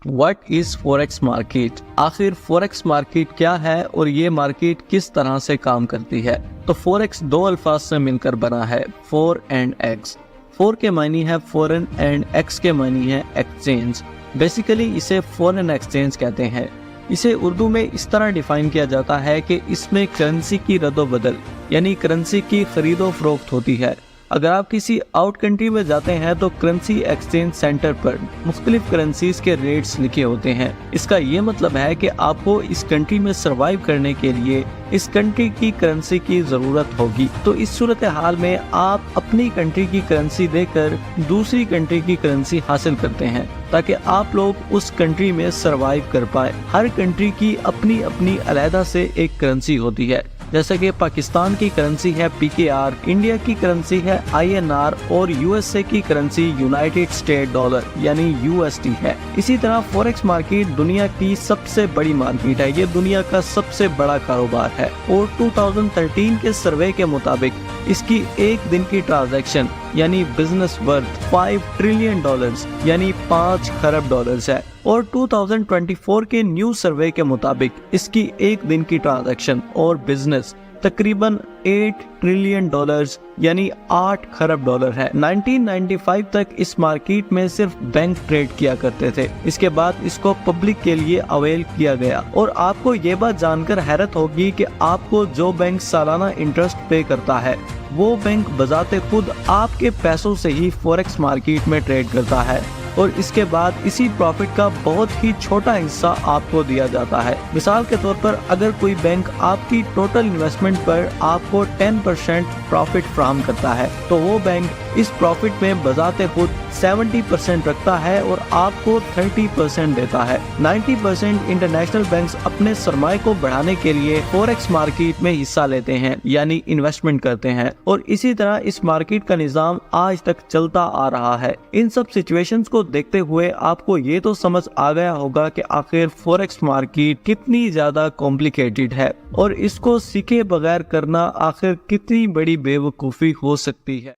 What is forex market? आखिर forex market क्या है और ये मार्केट किस तरह से काम करती है? तो फॉरेक्स दो अल्फाज से मिलकर बना है, फोर एंड एक्स। फोर के मानी है फॉरेन एंड एक्स के मानी है एक्सचेंज। बेसिकली इसे फॉरेन एक्सचेंज कहते हैं। इसे उर्दू में इस तरह डिफाइन किया जाता है कि इसमें करेंसी की रद्दोबदल यानी करेंसी की खरीदो फरोख्त होती है। अगर आप किसी आउट कंट्री में जाते हैं तो करेंसी एक्सचेंज सेंटर पर मुख्तलिफ करेंसीज के रेट्स लिखे होते हैं। इसका ये मतलब है कि आपको इस कंट्री में सरवाइव करने के लिए इस कंट्री की करेंसी की ज़रूरत होगी। तो इस सूरत हाल में आप अपनी कंट्री की करेंसी देकर दूसरी कंट्री की करेंसी हासिल करते हैं ताकि आप लोग उस कंट्री में सरवाइव कर पाए। हर कंट्री की अपनी अपनी अलहदा से एक करेंसी होती है। जैसे कि पाकिस्तान की करेंसी है PKR, इंडिया की करेंसी है INR और USA की करेंसी यूनाइटेड स्टेट डॉलर यानी USD है। इसी तरह फॉरेक्स मार्केट दुनिया की सबसे बड़ी मार्केट है। ये दुनिया का सबसे बड़ा कारोबार है और 2013 के सर्वे के मुताबिक इसकी एक दिन की ट्रांजैक्शन यानी बिजनेस वर्थ $5 ट्रिलियन यानी 5 खरब डॉलर्स है। और 2024 के न्यू सर्वे के मुताबिक इसकी एक दिन की ट्रांजैक्शन और बिजनेस तकरीबन $8 ट्रिलियन यानी 8 खरब डॉलर है। 1995 तक इस मार्केट में सिर्फ बैंक ट्रेड किया करते थे। इसके बाद इसको पब्लिक के लिए अवेल किया गया। और आपको ये बात जानकर हैरत होगी कि आपको जो बैंक सालाना इंटरेस्ट पे करता है वो बैंक बजाते खुद आपके पैसों से ही फॉरेक्स मार्केट में ट्रेड करता है और इसके बाद इसी प्रॉफिट का बहुत ही छोटा हिस्सा आपको दिया जाता है। मिसाल के तौर पर अगर कोई बैंक आपकी टोटल इन्वेस्टमेंट पर आपको 10% प्रॉफिट फ्राहम करता है तो वो बैंक इस प्रॉफिट में बजाते खुद 70% रखता है और आपको 30% देता है। 90% इंटरनेशनल बैंक्स अपने सरमाए को बढ़ाने के लिए फॉरेक्स मार्केट में हिस्सा लेते हैं यानी इन्वेस्टमेंट करते हैं और इसी तरह इस मार्केट का निजाम आज तक चलता आ रहा है। इन सब सिचुएशंस को देखते हुए आपको ये तो समझ आ गया होगा कि आखिर फॉरेक्स मार्केट कितनी ज्यादा कॉम्प्लिकेटेड है और इसको सीखे बगैर करना आखिर कितनी बड़ी बेवकूफ़ी हो सकती है।